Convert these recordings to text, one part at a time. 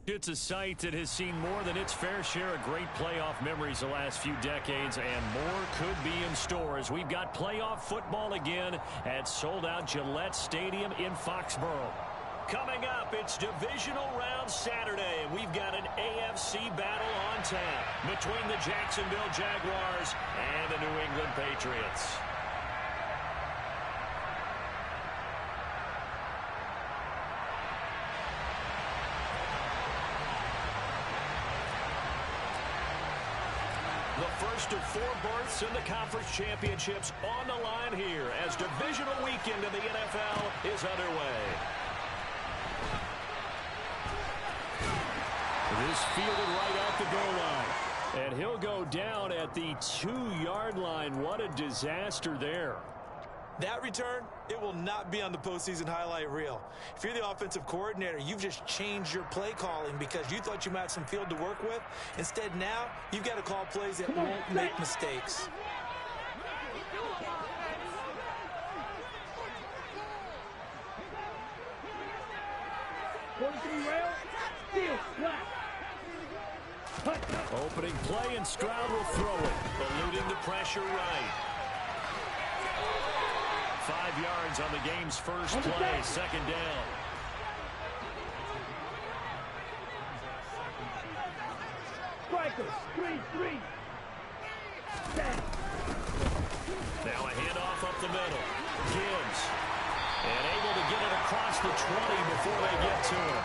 It's a site that has seen more than its fair share of great playoff memories the last few decades, and more could be in store as we've got playoff football again at sold-out Gillette Stadium in Foxborough. Coming up, it's Divisional Round Saturday, and we've got an AFC battle on tap between the Jacksonville Jaguars and the New England Patriots. The first of 4 berths in the conference championships on the line here as divisional weekend in the NFL is underway. This fielded right at the goal line. And he'll go down at the 2-yard line. What a disaster there. That return, it will not be on the postseason highlight reel. If you're the offensive coordinator, you've just changed your play calling because you thought you might have some field to work with. Instead, now, you've got to call plays that won't make mistakes. Opening play, and Stroud will throw it, eluding the pressure right. 5 yards on the game's first play, second down. Strikers, 3-3. Now a handoff up the middle. Gibbs. And able to get it across the 20 before they get to him.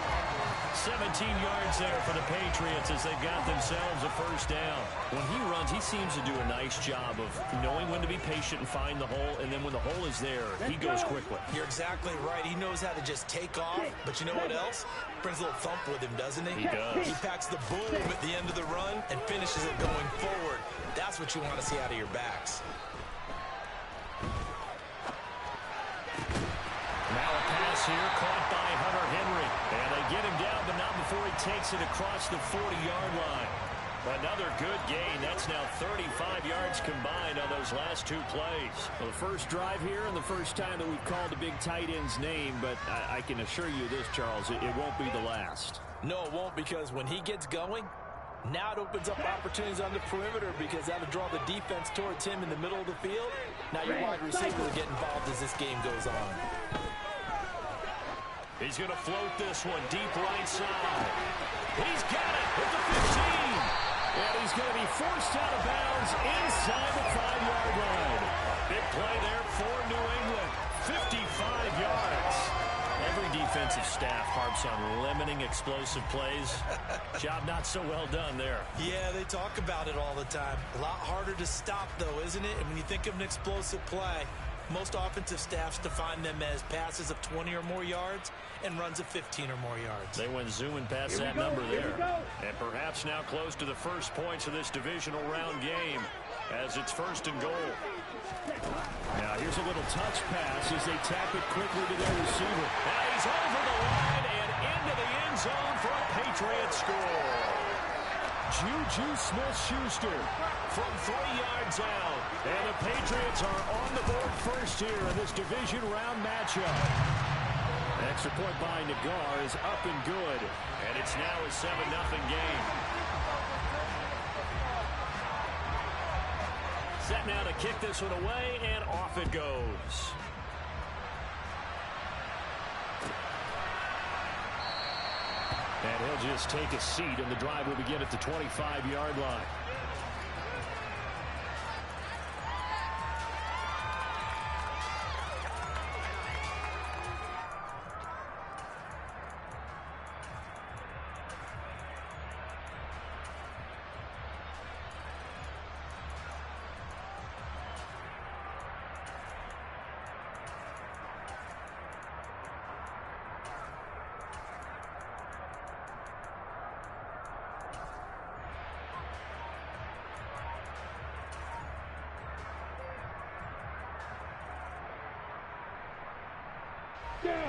17 yards there for the Patriots as they've got themselves a first down. When he runs, he seems to do a nice job of knowing when to be patient and find the hole, and then when the hole is there, he goes quickly. You're exactly right. He knows how to just take off, but you know what else? Brings a little thump with him, doesn't he? He does. He packs the boom at the end of the run and finishes it going forward. That's what you want to see out of your backs. Now a pass here caught by Hunter Henry. And they get him down, but not before he takes it across the 40-yard line. Another good gain. That's now 35 yards combined on those last 2 plays. Well, the first drive here and the first time that we've called a big tight end's name, but I can assure you this, Charles, it won't be the last. No, it won't, because when he gets going, now it opens up opportunities on the perimeter because that'll draw the defense towards him in the middle of the field. Now your wide receiver will get involved as this game goes on. He's going to float this one deep right side. He's got it at the 15. And he's going to be forced out of bounds inside the 5-yard line. Big play there for New England. 55 yards. Every defensive staff harps on limiting explosive plays. Job not so well done there. Yeah, they talk about it all the time. A lot harder to stop, though, isn't it? And when you think of an explosive play, most offensive staffs define them as passes of 20 or more yards and runs of 15 or more yards. They went zooming past that number there. And perhaps now close to the first points of this divisional round game as it's first and goal. Now here's a little touch pass as they tap it quickly to their receiver. Now he's over the line and into the end zone for a Patriot score. Juju Smith-Schuster from 3 yards out. And the Patriots are on the board first here in this division round matchup. Extra point by Nagar is up and good. And it's now a 7-0 game. Set now to kick this one away, and off it goes. And he'll just take a seat, and the drive will begin at the 25-yard line.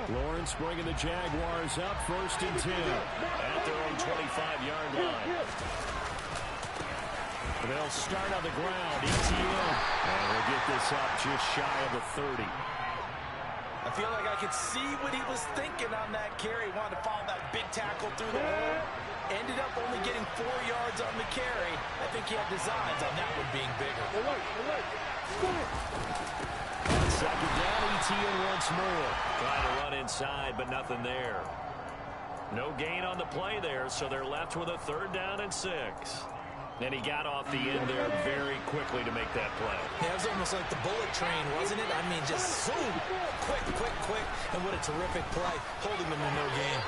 Lawrence bringing the Jaguars up first and 10 at their own 25-yard line. They'll start on the ground. ETN. And they'll get this up just shy of the 30. I feel like I could see what he was thinking on that carry. He wanted to follow that big tackle through the hole. 4 yards on the carry. I think he had designs on that one being bigger. Second down, ETN once more. Trying to run inside, but nothing there. No gain on the play there, so they're left with a 3rd down and 6. And he got off the end there very quickly to make that play. Yeah, it was almost like the bullet train, wasn't it? I mean, just zoom. Quick. And what a terrific play, holding them in no gain.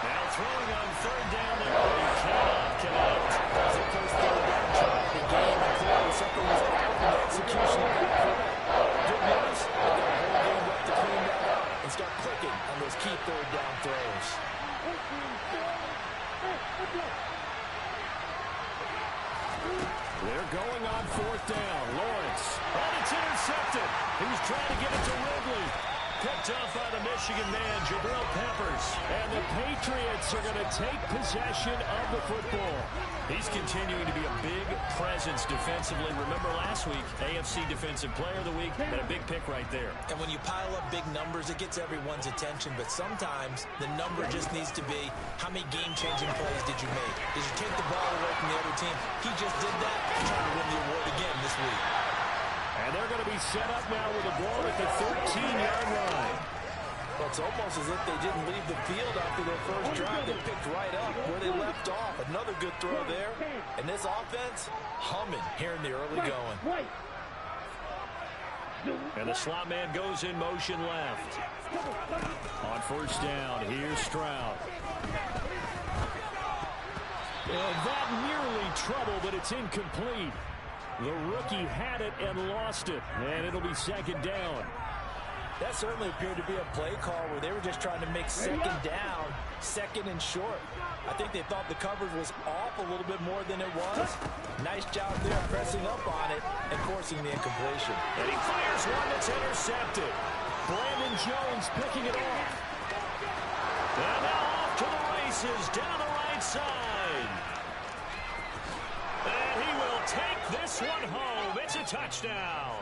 Now throwing on 3rd down there. He cannot connect. As they first third down try the game, and clearly something was off in the execution of that play. Good news, they got a whole game left to clean that up and start clicking on those key 3rd down throws. They're going on 4th down. Lawrence. And it's intercepted. He's trying to get it to Ridley. Picked off by the Michigan man, Jabril Peppers. And the Patriots are going to take possession of the football. He's continuing to be a big presence defensively. Remember last week, AFC Defensive Player of the Week, and a big pick right there. And when you pile up big numbers, it gets everyone's attention. But sometimes the number just needs to be, how many game-changing plays did you make? Did you take the ball away from the other team? He just did that. He's trying to win the award again this week. And they're going to be set up now with the ball at the 13-yard line. Well, it's almost as if they didn't leave the field after their first drive. They picked right up where they left off. Another good throw there. And this offense, humming here in the early going. And the slot man goes in motion left. On 1st down, here's Stroud. And that nearly trouble, but it's incomplete. The rookie had it and lost it, and it'll be 2nd down. That certainly appeared to be a play call where they were just trying to make 2nd down, 2nd and short. I think they thought the coverage was off a little bit more than it was. Nice job there pressing up on it and forcing the incompletion. And he fires one that's intercepted. Brandon Jones picking it off. And now off to the races down the right side. And he will take this one home. It's a touchdown.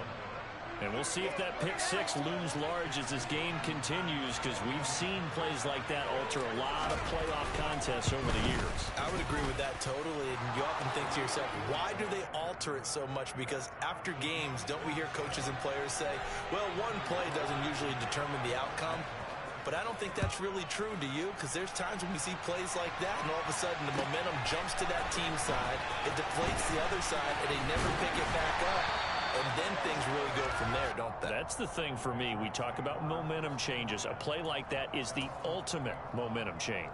And we'll see if that pick 6 looms large as this game continues, because we've seen plays like that alter a lot of playoff contests over the years. I would agree with that totally. And you often think to yourself, why do they alter it so much? Because after games, don't we hear coaches and players say, well, one play doesn't usually determine the outcome. But I don't think that's really true, do you? Because there's times when we see plays like that, and all of a sudden the momentum jumps to that team side, it deflates the other side, and they never pick it back up. And then things really go from there, don't they? That's the thing for me. We talk about momentum changes. A play like that is the ultimate momentum change.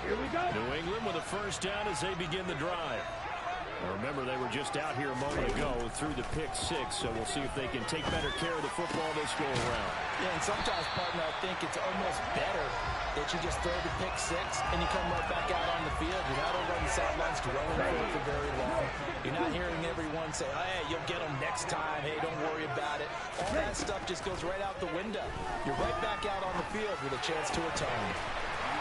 Here we go. New England with a 1st down as they begin the drive. Now remember, they were just out here a moment ago through the pick 6, so we'll see if they can take better care of the football this go around. Yeah, and sometimes, partner, I think it's almost better that you just throw the pick 6 and you come right back out on the field. You're not over on the sidelines throwing for very long. You're not hearing everyone say, hey, you'll get them next time. Hey, don't worry about it. All that stuff just goes right out the window. You're right back out on the field with a chance to atone.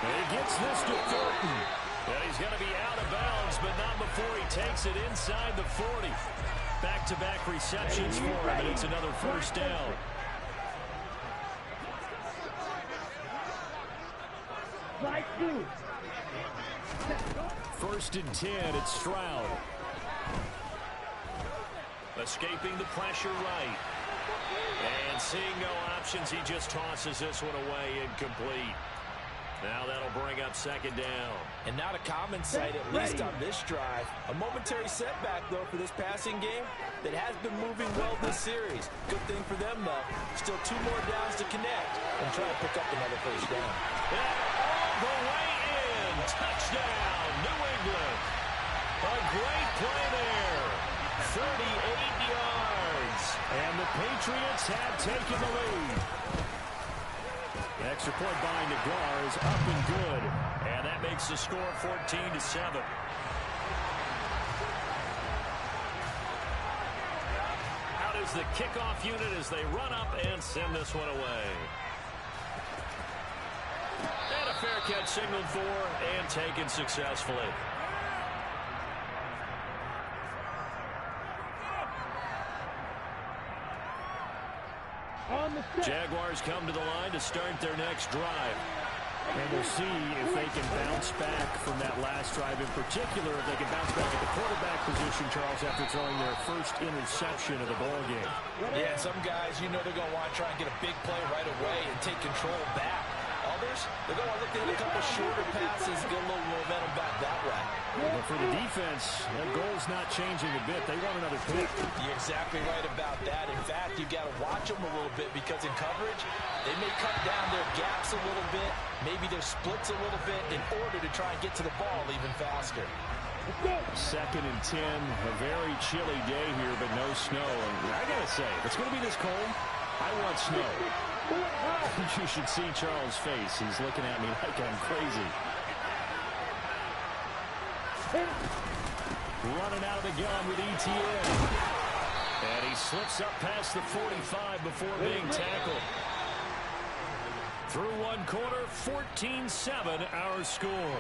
And he gets this to Thornton. And he's going to be out of bounds, but not before he takes it inside the 40. Back-to-back receptions for him, and it's another 1st down. Right through. 1st and 10, it's Stroud. Escaping the pressure right. And seeing no options, he just tosses this one away incomplete. Now that'll bring up 2nd down. And not a common sight, at least on this drive. A momentary setback, though, for this passing game that has been moving well this series. Good thing for them, though. Still 2 more downs to connect and try to pick up another 1st down. And all the way in. Touchdown, New England. A great play there. 38 yards. And the Patriots have taken the lead. Extra point by Nagar is up and good. And that makes the score 14-7. Out is the kickoff unit as they run up and send this one away. And a fair catch signaled for and taken successfully. Jaguars come to the line to start their next drive. And we'll see if they can bounce back from that last drive in particular, if they can bounce back at the quarterback position, Charles, after throwing their first interception of the ballgame. Yeah, some guys, you know they're going to want to try and get a big play right away and take control back. Others, they're going to look to hit a couple shorter passes, get a little momentum back that way. But for the defense, their goal's not changing a bit. They want another pick. You're exactly right about that. In fact, you've got to watch them a little bit because in coverage, they may cut down their gaps a little bit, maybe their splits a little bit in order to try and get to the ball even faster. 2nd and 10, a very chilly day here, but no snow. And I got to say, if it's going to be this cold, I want snow. You should see Charles' face. He's looking at me like I'm crazy. Running out of the gun with ETN. And he slips up past the 45 before being tackled. Through one quarter, 14-7 our score.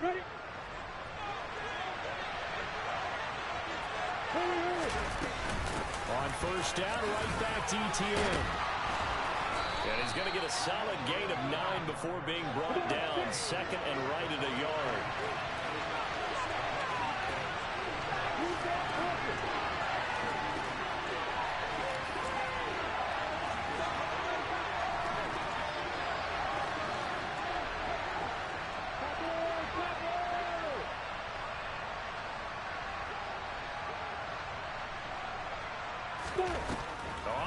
Ready? On first down, right back to ETN. And he's going to get a solid gain of 9 before being brought down. 2nd and right at a yard.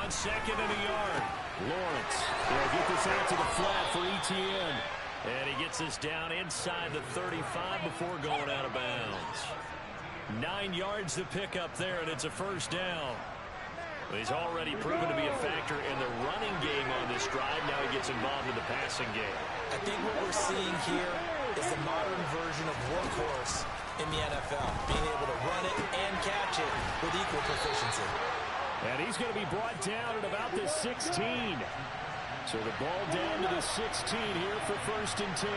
On 2nd and a yard, Lawrence will get this out to the flat for ETN. And he gets this down inside the 35 before going out of bounds. 9 yards to pick up there, and it's a first down. He's already proven to be a factor in the running game on this drive. Now he gets involved in the passing game. I think what we're seeing here is the modern version of workhorse in the NFL, being able to run it and catch it with equal proficiency. And he's going to be brought down at about the 16. So the ball down to the 16 here for 1st and 10.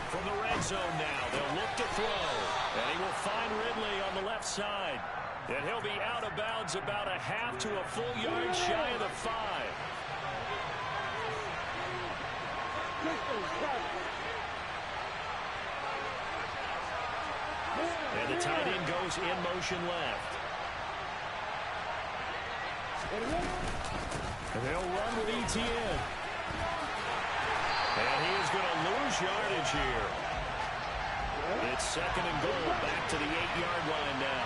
From the red zone now, they'll look to throw. And he will find Ridley on the left side. And he'll be out of bounds about a half to a full yard shy of the 5. And the tight end goes in motion left. And they'll run with ETN. And he is going to lose yardage here. It's 2nd and goal, back to the 8-yard line now.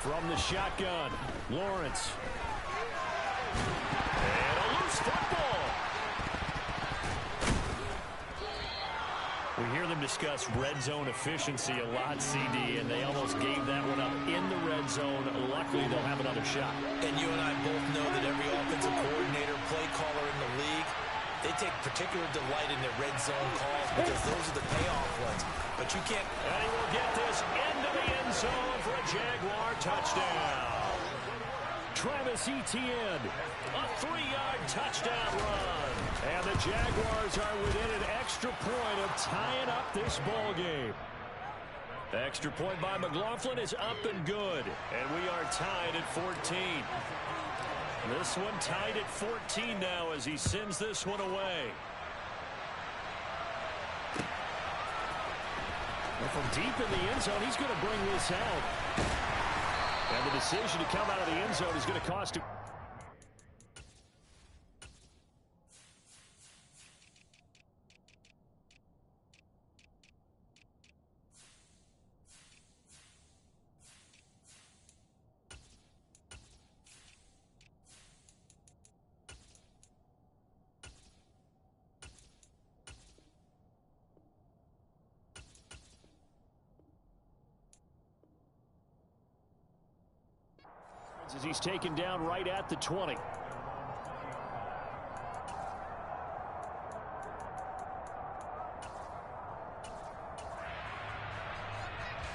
From the shotgun, Lawrence. And a loose football. We hear them discuss red zone efficiency a lot, CD, and they almost gave that one up in the red zone. Luckily, they'll have another shot. And you and I both know that every offensive coordinator, play caller in the league, they take particular delight in their red zone calls because those are the payoff ones. But you can't. And he will get this into the end zone for a Jaguar touchdown. Travis Etienne, a 3-yard touchdown run. And the Jaguars are within an extra point of tying up this ball game. The extra point by McLaughlin is up and good. And we are tied at 14. This one tied at 14 now as he sends this one away. And from deep in the end zone, he's going to bring this out. And the decision to come out of the end zone is going to cost him. as he's taken down right at the 20.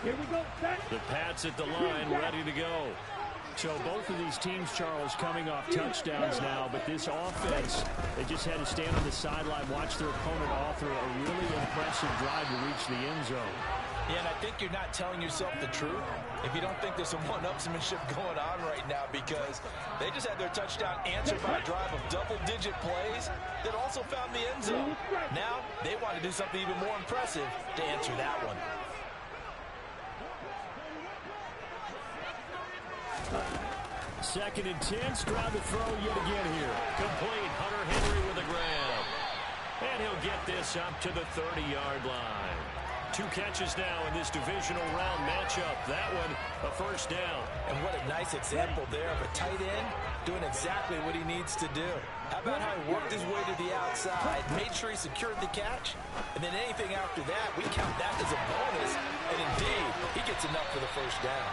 Here we go, set. The Pats at the line, ready to go. So both of these teams, Charles, coming off touchdowns now, but this offense, they just had to stand on the sideline, watch their opponent author a really impressive drive to reach the end zone. Yeah, and I think you're not telling yourself the truth if you don't think there's some one-upsmanship going on right now, because they just had their touchdown answered by a drive of double-digit plays that also found the end zone. Now they want to do something even more impressive to answer that one. Second and 10, Stroud to throw yet again here. Complete, Hunter Henry with a grab. And he'll get this up to the 30-yard line. 2 catches now in this divisional round matchup. That one, a first down. And what a nice example there of a tight end doing exactly what he needs to do. How about how he worked his way to the outside, made sure he secured the catch, and then anything after that, we count that as a bonus. And indeed, he gets enough for the first down.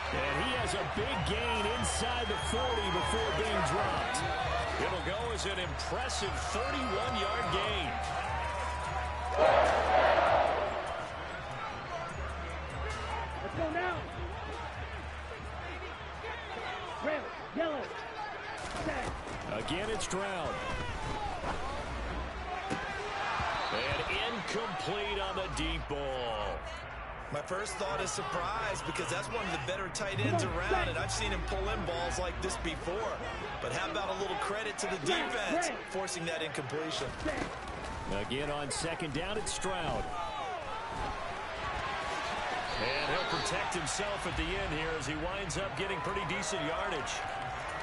And he has a big gain inside the 40 before being dropped. It'll go as an impressive 31-yard gain. Let's go now. Red, yellow, set. Again, it's Stroud. And incomplete on the deep ball. My first thought is surprise, because that's one of the better tight ends around, and I've seen him pull in balls like this before. But how about a little credit to the defense forcing that incompletion? Again on second down, it's Stroud. And he'll protect himself at the end here as he winds up getting pretty decent yardage.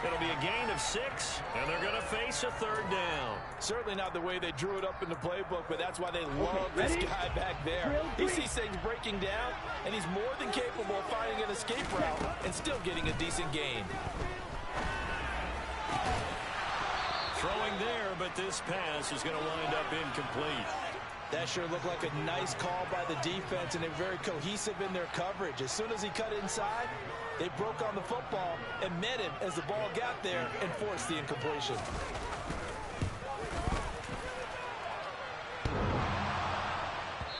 It'll be a gain of 6, and they're going to face a third down. Certainly not the way they drew it up in the playbook, but that's why they love this guy back there. He sees things breaking down, and he's more than capable of finding an escape route and still getting a decent gain. Throwing there, but this pass is going to wind up incomplete. That sure looked like a nice call by the defense, and they're very cohesive in their coverage. As soon as he cut inside, they broke on the football and met him as the ball got there and forced the incompletion.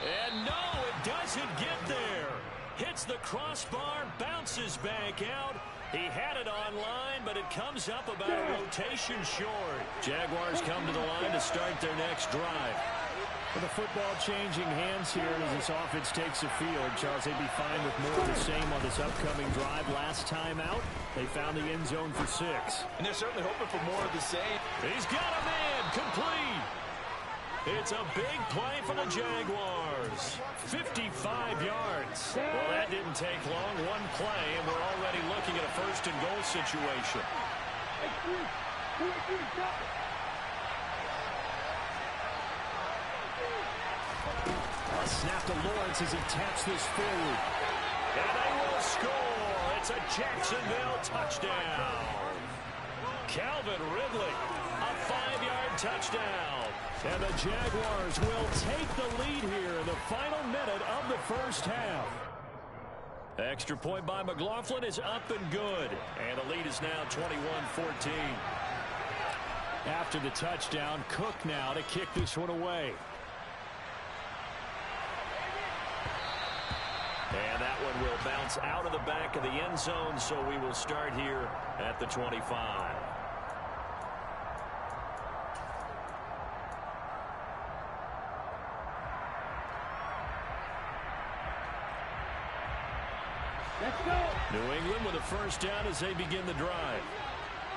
And no, it doesn't get there. Hits the crossbar, bounces back out. He had it online, but it comes up about a rotation short. Jaguars come to the line to start their next drive. With the football changing hands here as this offense takes the field, Charles, they'd be fine with more of the same on this upcoming drive. Last time out, they found the end zone for 6. And they're certainly hoping for more of the same. He's got a man, complete. It's a big play for the Jaguars. 55 yards. Well, that didn't take long. One play, and we're already looking at a first and goal situation. A snap to Lawrence as he taps this forward. And they will score. It's a Jacksonville touchdown. Calvin Ridley, a 5-yard touchdown. And the Jaguars will take the lead here in the final minute of the first half. Extra point by McLaughlin is up and good. And the lead is now 21-14. After the touchdown, Cook now to kick this one away. And that one will bounce out of the back of the end zone, so we will start here at the 25. Let's go. New England with a first down as they begin the drive.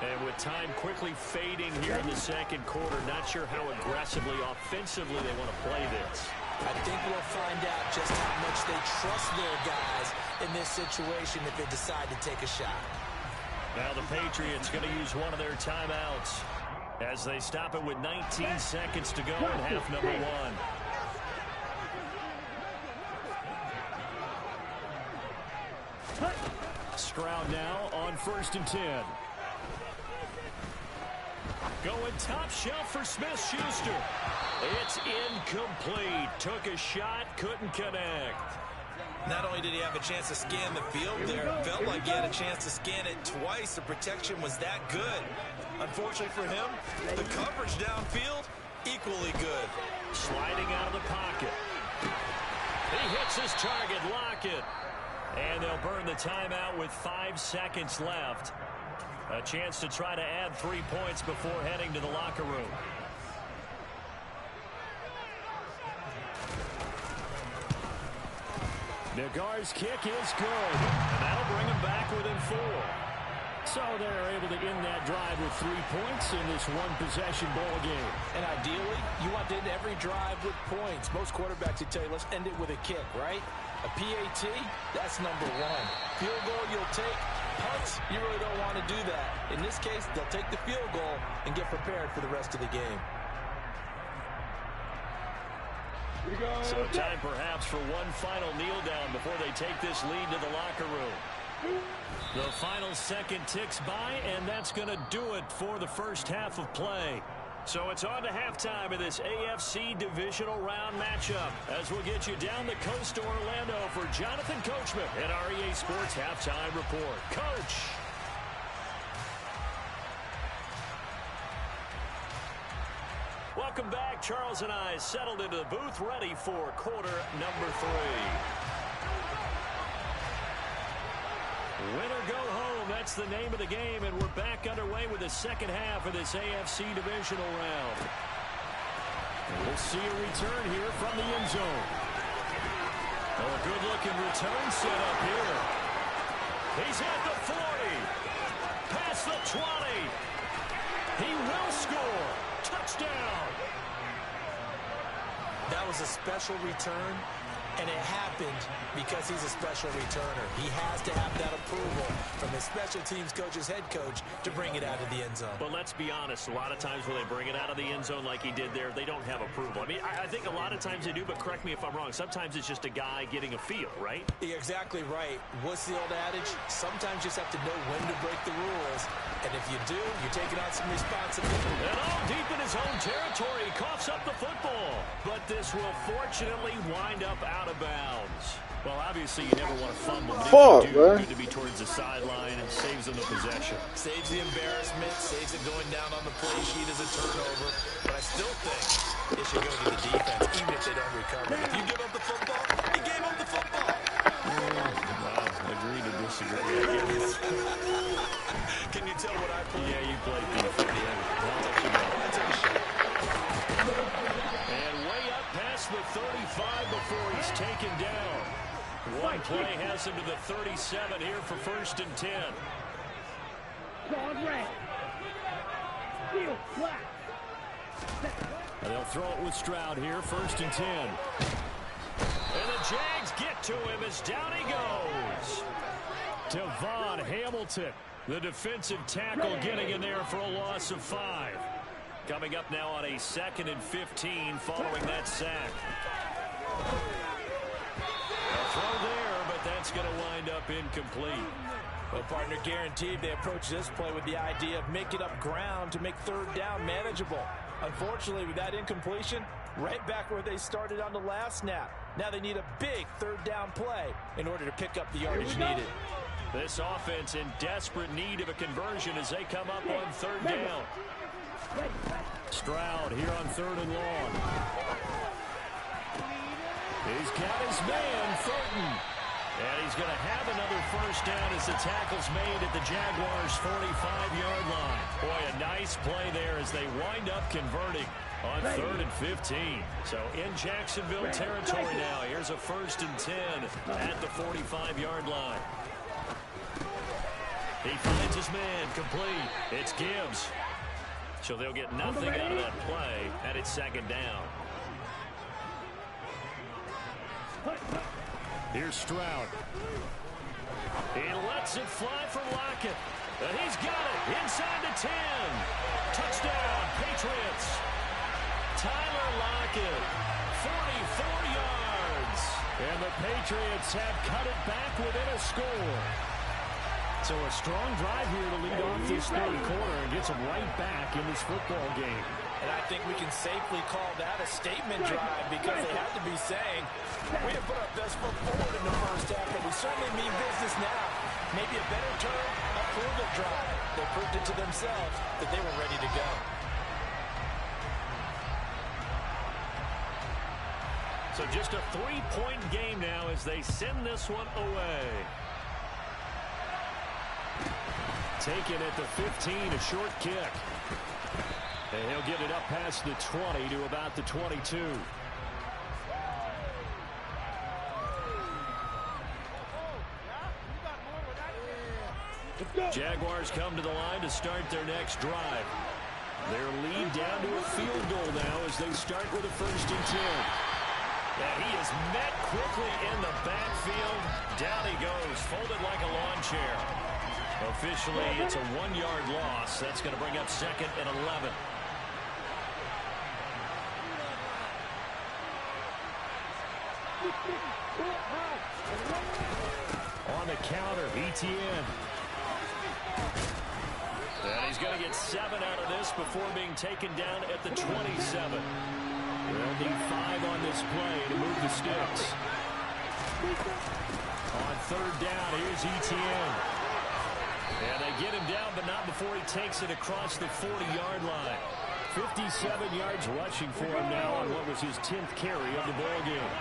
And with time quickly fading here in the second quarter, not sure how aggressively, offensively they want to play this. I think we'll find out just how much they trust their guys in this situation if they decide to take a shot. Now the Patriots going to use one of their timeouts as they stop it with 19 seconds to go in half number 1. Stroud now on 1st and 10. Going top shelf for Smith-Schuster. It's incomplete. Took a shot, couldn't connect. Not only did he have a chance to scan the field there, felt like he had a chance to scan it twice. The protection was that good. Unfortunately for him, the coverage downfield, equally good. Sliding out of the pocket. He hits his target, Lockett. And they'll burn the timeout with 5 seconds left. A chance to try to add 3 points before heading to the locker room. Nagar's kick is good. And that'll bring them back within 4. So they're able to end that drive with 3 points in this one-possession ball game. And ideally, you want to end every drive with points. Most quarterbacks would tell you, let's end it with a kick, right? A PAT, that's number 1. Field goal you'll take. Punts, you really don't want to do that. In this case, they'll take the field goal and get prepared for the rest of the game. So time perhaps for one final kneel down before they take this lead to the locker room. The final second ticks by, and that's going to do it for the first half of play. So it's on to halftime of this AFC divisional round matchup as we'll get you down the coast to Orlando for Jonathan Coachman at our EA Sports Halftime Report. Coach. Welcome back. Charles and I settled into the booth ready for quarter number 3. Win or go home, that's the name of the game, and we're back underway with the second half of this AFC divisional round. We'll see a return here from the end zone. Oh, a good-looking return set up here. He's at the 40, past the 20. He will score. Touchdown. That was a special return, and it happened because he's a special returner. He has to have that approval from the special teams coach's head coach to bring it out of the end zone. But let's be honest, a lot of times when they bring it out of the end zone like he did there, they don't have approval. I mean, I think a lot of times they do, but correct me if I'm wrong. Sometimes it's just a guy getting a feel, right? You're exactly right. What's the old adage? Sometimes you just have to know when to break the rules. And if you do, you're taking on some responsibility. And all deep in his own territory, he coughs up the football. But this will fortunately wind up out of bounds. Well, obviously, you never want to fumble. But if you do, good to be towards the sideline and saves them the possession. Saves the embarrassment, saves it going down on the play sheet as a turnover. But I still think it should go to the defense, even if they don't recover. If you give up the football, you gave up the football. Wow, agree to disagree, I guess. Can you tell what I play? Yeah, you played defense. I'll let you know. I took a shot. And way up past the 35 before he's taken down. One play has him to the 37 here for 1st and 10. And they'll throw it with Stroud here, 1st and 10. And the Jags get to him as down he goes. Devon Hamilton, the defensive tackle, getting in there for a loss of 5. Coming up now on a 2nd and 15 following that sack. A throw there, but that's going to wind up incomplete. Well, partner, guaranteed they approach this play with the idea of making up ground to make 3rd down manageable. Unfortunately, with that incompletion, right back where they started on the last snap. Now they need a big 3rd down play in order to pick up the yardage needed. This offense in desperate need of a conversion as they come up on 3rd down. Stroud here on 3rd and long. He's got his man, Thornton. And he's going to have another 1st down as the tackle's made at the Jaguars' 45-yard line. Boy, a nice play there as they wind up converting on 3rd and 15. So in Jacksonville territory now. Here's a 1st and 10 at the 45-yard line. He finds his man complete. It's Gibbs. So they'll get nothing out of that play, and it's 2nd down. Here's Stroud. He lets it fly for Lockett. And he's got it inside the 10. Touchdown, Patriots. Tyler Lockett, 44 yards. And the Patriots have cut it back within a score. So a strong drive here to lead off the this third quarter and gets them right back in this football game. And I think we can safely call that a statement drive because they had to be saying, we have put our best foot forward in the first half, but we certainly mean business now. Maybe a better term, a prove-it drive. They proved it to themselves that they were ready to go. So just a 3-point game now as they send this one away. Taken at the 15, a short kick. And he'll get it up past the 20 to about the 22. Jaguars come to the line to start their next drive. Their lead down to a field goal now as they start with a 1st and 10. And he is met quickly in the backfield. Down he goes, folded like a lawn chair. Officially, it's a 1-yard loss. That's going to bring up 2nd and 11. On the counter, ETN. And he's going to get 7 out of this before being taken down at the 27. They'll need 5 on this play to move the sticks. On 3rd down, here's ETN. And they get him down, but not before he takes it across the 40-yard line. 57 yards rushing for him now on what was his 10th carry of the ball game.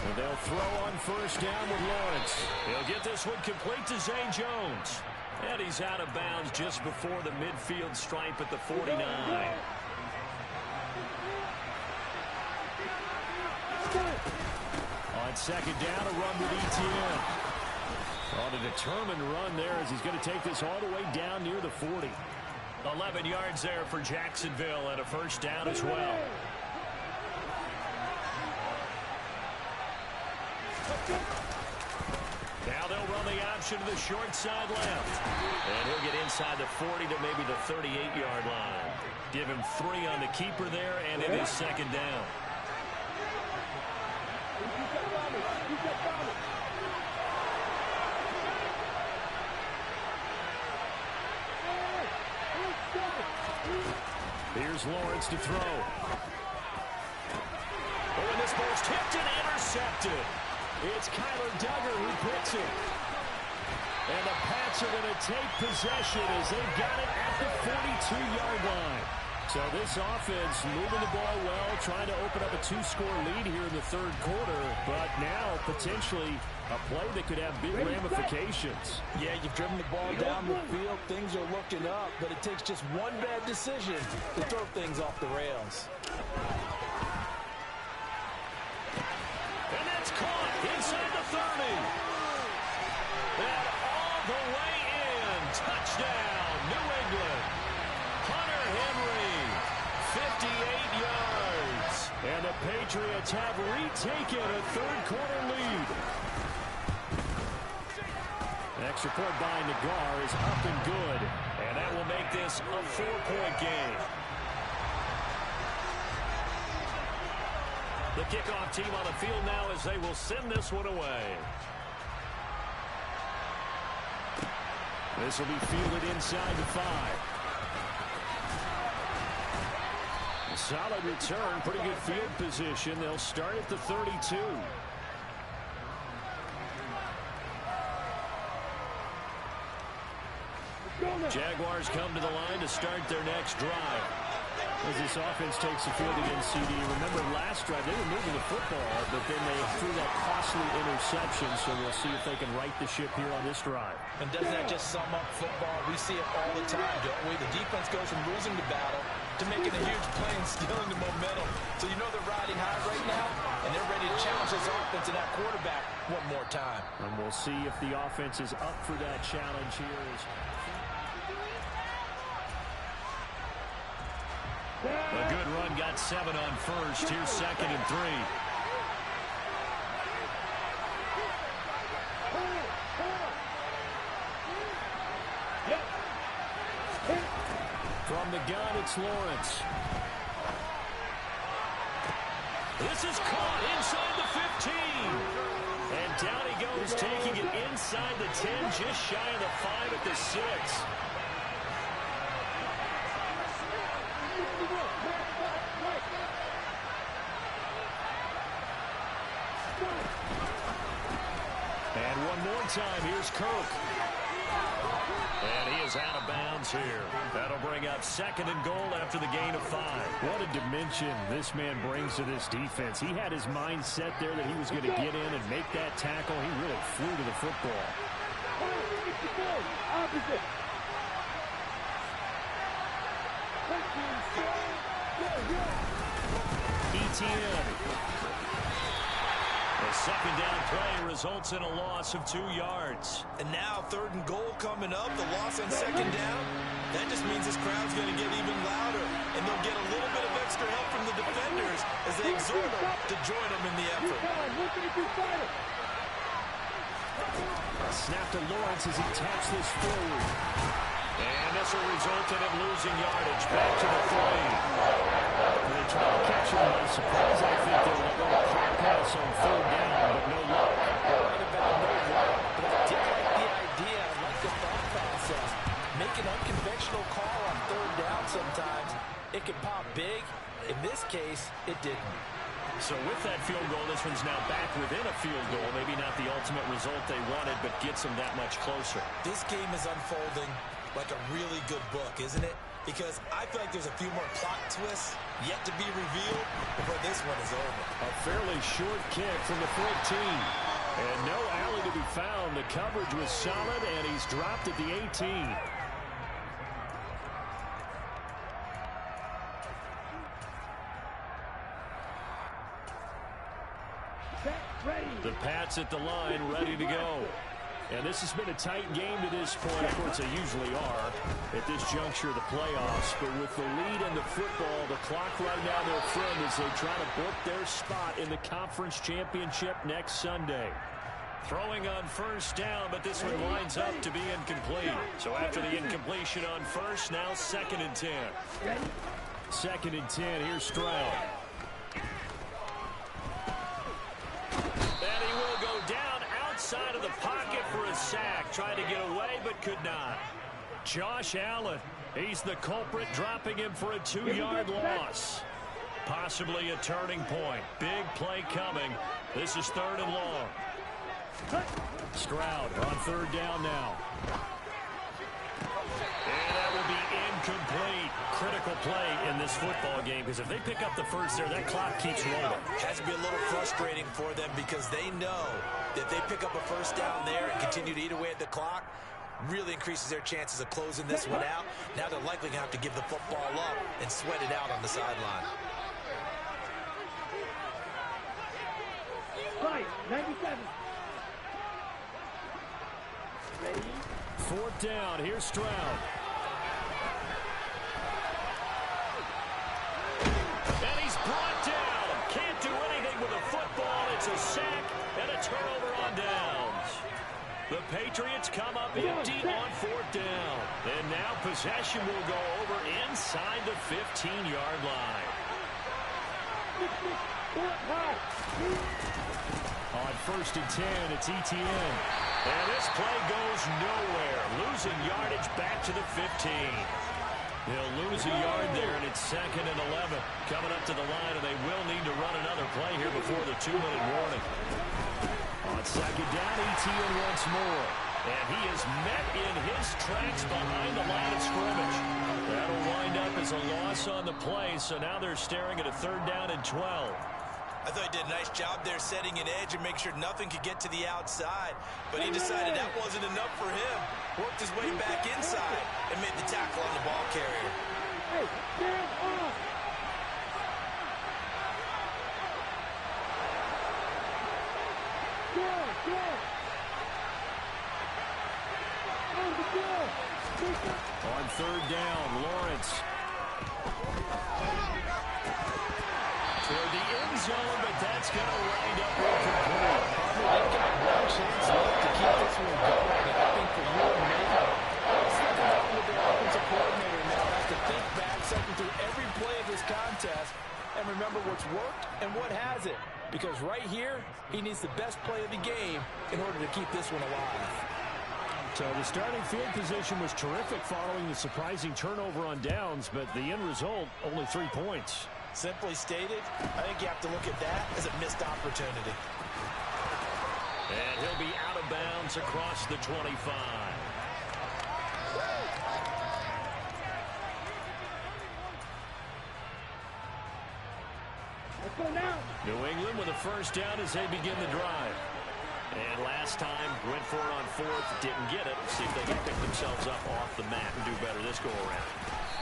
And they'll throw on 1st down with Lawrence. He'll get this one complete to Zay Jones. And he's out of bounds just before the midfield stripe at the 49. On 2nd down, a run with ETN. On a determined run there as he's going to take this all the way down near the 40. 11 yards there for Jacksonville and a 1st down as well. Now they'll run the option to the short side left. And he'll get inside the 40 to maybe the 38-yard line. Give him 3 on the keeper there, and it is 2nd down. Here's Lawrence to throw. Oh, and this ball's tipped and intercepted. It's Kyler Duggar who picks it. And the Pats are going to take possession as they've got it at the 42-yard line. So this offense moving the ball well, trying to open up a 2-score lead here in the 3rd quarter. But now potentially a play that could have big ramifications. Yeah, you've driven the ball down the field. Things are looking up, but it takes just one bad decision to throw things off the rails. And that's caught inside the 30. And all the way in. Touchdown, New England. Hunter Henry, 58 yards. And the Patriots have retaken a 3rd quarter lead. Extra point by Nagar is up and good. And that will make this a 4-point game. The kickoff team on the field now as they will send this one away. This will be fielded inside the 5. A solid return, pretty good field position. They'll start at the 32. Jaguars come to the line to start their next drive. As this offense takes the field against CD. Remember last drive, they were moving the football, but then they threw that costly interception, so we'll see if they can right the ship here on this drive. And doesn't that just sum up football? We see it all the time, don't we? The defense goes from losing the battle to making a huge play and stealing the momentum. So you know they're riding high right now, and they're ready to challenge this offense and that quarterback one more time. And we'll see if the offense is up for that challenge here. A good run, got 7 on 1st. Here's 2nd and 3. From the gun, it's Lawrence. This is caught inside the 15. And down he goes, taking it inside the 10, just shy of the 5 at the 6. And one more time, here's Kirk. And he is out of bounds here. That'll bring up 2nd and goal after the gain of 5. What a dimension this man brings to this defense. He had his mind set there that he was going to get in and make that tackle. He really flew to the football. Opposite. ETN. The 2nd down play results in a loss of 2 yards. And now 3rd and goal coming up. The loss on 2nd down. That just means this crowd's going to get even louder. And they'll get a little bit of extra help from the defenders as they exhort them to join them in the effort. Snap to Lawrence as he taps this forward. And this will result in him losing yardage. Back to the 3. They try to catch him by surprise. I think they'll let a quick pass on 3rd down, but no luck. But I did like the idea. I like the thought process. Make an unconventional call on 3rd down sometimes. It can pop big. In this case, it didn't. So with that field goal, this one's now back within a field goal. Maybe not the ultimate result they wanted, but gets them that much closer. This game is unfolding like a really good book, isn't it? Because I feel like there's a few more plot twists yet to be revealed before this one is over. A fairly short kick from the 14. And no alley to be found. The coverage was solid, and he's dropped at the 18. The Pats at the line, ready to go. And this has been a tight game to this point. Of course, they usually are at this juncture of the playoffs. But with the lead in the football, the clock right now their friend as they try to book their spot in the conference championship next Sunday. Throwing on 1st down, but this one winds up to be incomplete. So after the incompletion on 1st, now 2nd and 10. 2nd and 10, here's Stroud. And he will go down outside of the pocket for a sack. Tried to get away, but could not. Josh Allen, he's the culprit, dropping him for a 2-yard loss. Possibly a turning point. Big play coming. This is 3rd and long. Stroud on 3rd down now. And that will be incomplete. Critical play in this football game, because if they pick up the 1st there, that clock keeps rolling. Has to be a little frustrating for them because they know that if they pick up a 1st down there and continue to eat away at the clock, really increases their chances of closing this one out. Now they're likely going to have to give the football up and sweat it out on the sideline. Right, 97. Ready? 4th down. Here's Stroud. And he's brought down. Can't do anything with a football. It's a sack and a turnover on downs. The Patriots come up empty on 4th down. And now possession will go over inside the 15-yard line. On 1st and 10, it's ETN. And this play goes nowhere. Losing yardage back to the 15. They'll lose a yard there, and it's 2nd and 11. Coming up to the line, and they will need to run another play here before the 2-minute warning. On 2nd down, ETN once more. And he is met in his tracks behind the line of scrimmage. That'll wind up as a loss on the play, so now they're staring at a 3rd down and 12. I thought he did a nice job there setting an edge and make sure nothing could get to the outside. But he decided that wasn't enough for him. Worked his way back inside and made the tackle on the ball carrier. Hey, stand off. Go, go. On 3rd down, Lawrence. Toward the end zone, but that's going to wind up incomplete. They've got one chance left to keep this one going. And I think for you and me, let's think about what their offensive coordinator now has to think back, second through every play of this contest, and remember what's worked and what hasn't. Because right here, he needs needs the best play of the game in order to keep this one alive. So the starting field position was terrific following the surprising turnover on downs, but the end result, only 3 points. Simply stated, I think you have to look at that as a missed opportunity. And he'll be out of bounds across the 25. Let's go now. New England with a first down as they begin the drive. And last time, went for it on fourth, didn't get it. See if they can pick themselves up off the mat and do better this go-around.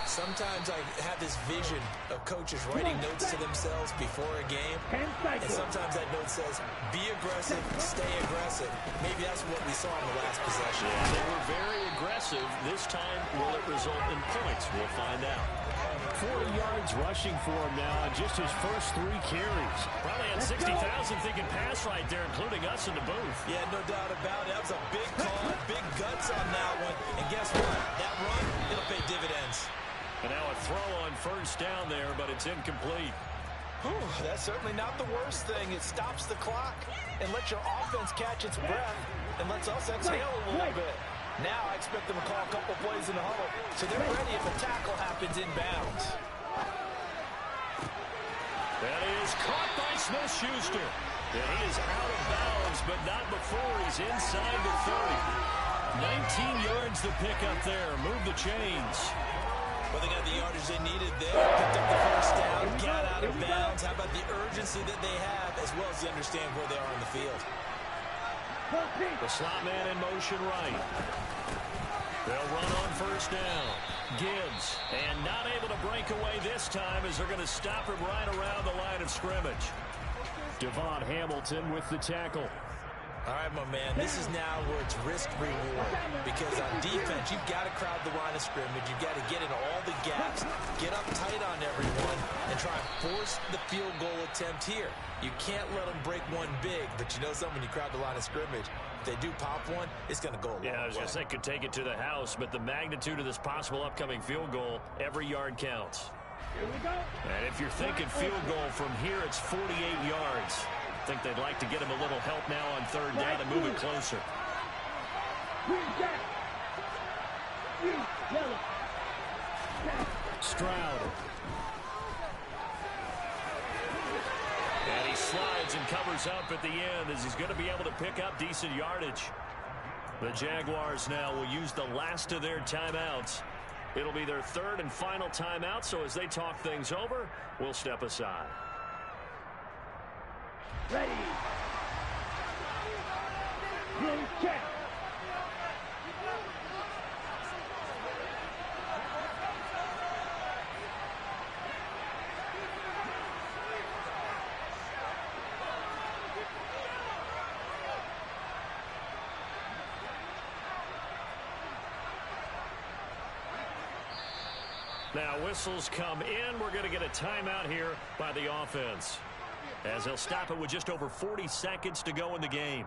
Sometimes I have this vision of coaches writing notes to themselves before a game. 10 And seconds. sometimes that note says, be aggressive, stay aggressive. Maybe that's what we saw in the last possession. Yeah, they were very aggressive. This time, will it result in points? We'll find out. 40 yards rushing for him now on just his first 3 carries. Probably had 60,000 thinking pass right there, including us in the booth. Yeah, no doubt about it. That was a big call, big guts on that one. And guess what? That run, it'll pay dividends. And now a throw on first down there, but it's incomplete. Whew, that's certainly not the worst thing. It stops the clock and lets your offense catch its breath and lets us exhale a little bit. Now I expect them to call a couple plays in the huddle, so they're ready if a tackle happens inbounds. That is caught by Smith-Schuster. And he is out of bounds, but not before he's inside the 30. 19 yards to pick up there. Move the chains. Well, they got the yardage they needed there. Picked up the first down, got out of bounds. How about the urgency that they have, as well as they understand where they are on the field? The slot man in motion right. They'll run on first down. Gibbs, and not able to break away this time as they're going to stop him right around the line of scrimmage. Devon Hamilton with the tackle. All right, my man, this is now where it's risk-reward. Because on defense, you've got to crowd the line of scrimmage. You've got to get into all the gaps, get up tight on everyone, and try and force the field goal attempt here. You can't let them break one big, but you know something, when you crowd the line of scrimmage, if they do pop one, it's going to go a long way. Yeah, I was going to say could take it to the house, but the magnitude of this possible upcoming field goal, every yard counts. Here we go. And if you're thinking field goal from here, it's 48 yards. I think they'd like to get him a little help now on third down to move it closer. Green jack. Green yellow. Stroud. And he slides and covers up at the end as he's going to be able to pick up decent yardage. The Jaguars now will use the last of their timeouts. It'll be their third and final timeout, so as they talk things over, we'll step aside. Ready. Green check. Now whistles come in. We're going to get a timeout here by the offense, as they'll stop it with just over 40 seconds to go in the game.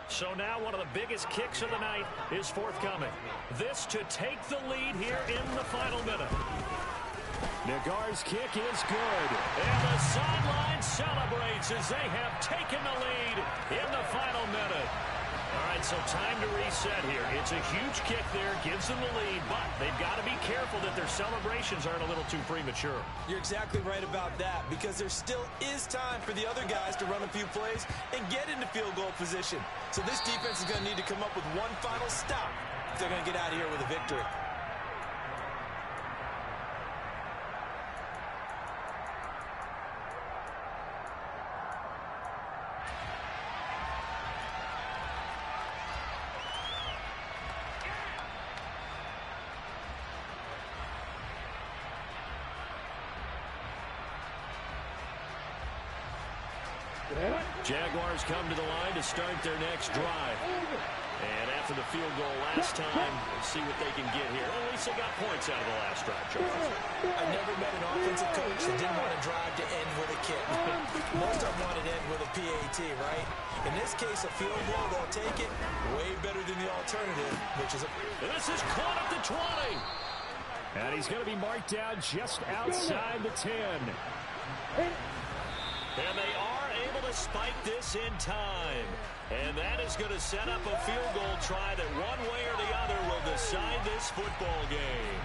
So now one of the biggest kicks of the night is forthcoming. This to take the lead here in the final minute. Nagar's kick is good. And the sideline celebrates as they have taken the lead in the final minute. All right, so time to reset here. It's a huge kick there, gives them the lead, but they've got to be careful that their celebrations aren't a little too premature. You're exactly right about that, because there still is time for the other guys to run a few plays and get into field goal position. So this defense is going to need to come up with one final stop if they're going to get out of here with a victory. Jaguars come to the line to start their next drive. And after the field goal last time, let's see what they can get here. At least they got points out of the last drive, Charles. I never met an offensive coach that didn't want to drive to end with a kick. Most of them want to end with a PAT, right? In this case, a field goal, they'll take it. Way better than the alternative, which is a... And this is caught at the 20. And he's going to be marked down just outside the 10. And they are able to spike this in time. And that is going to set up a field goal try that one way or the other will decide this football game.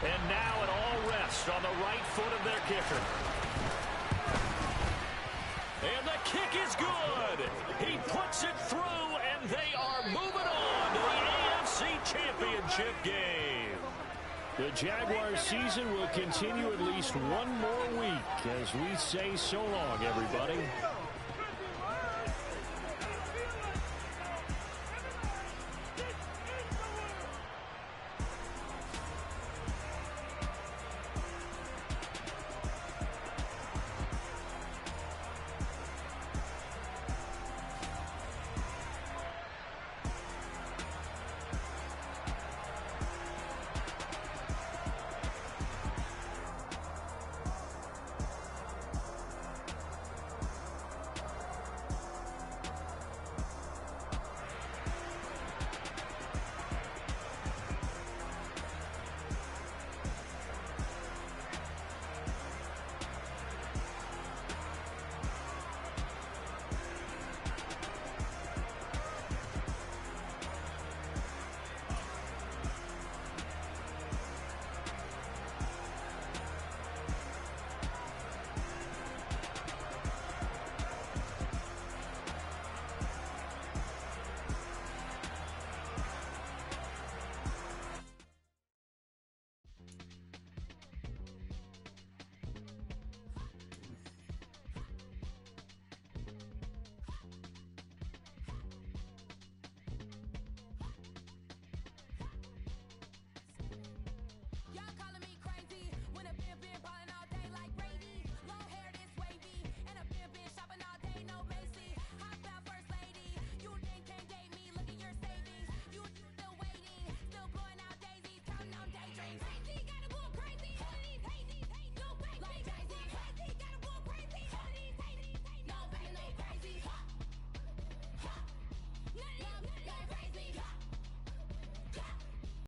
And now it all rests on the right foot of their kicker. And the kick is good. He puts it through, and they are moving on to the AFC Championship game. The Jaguars season will continue at least one more week as we say so long, everybody.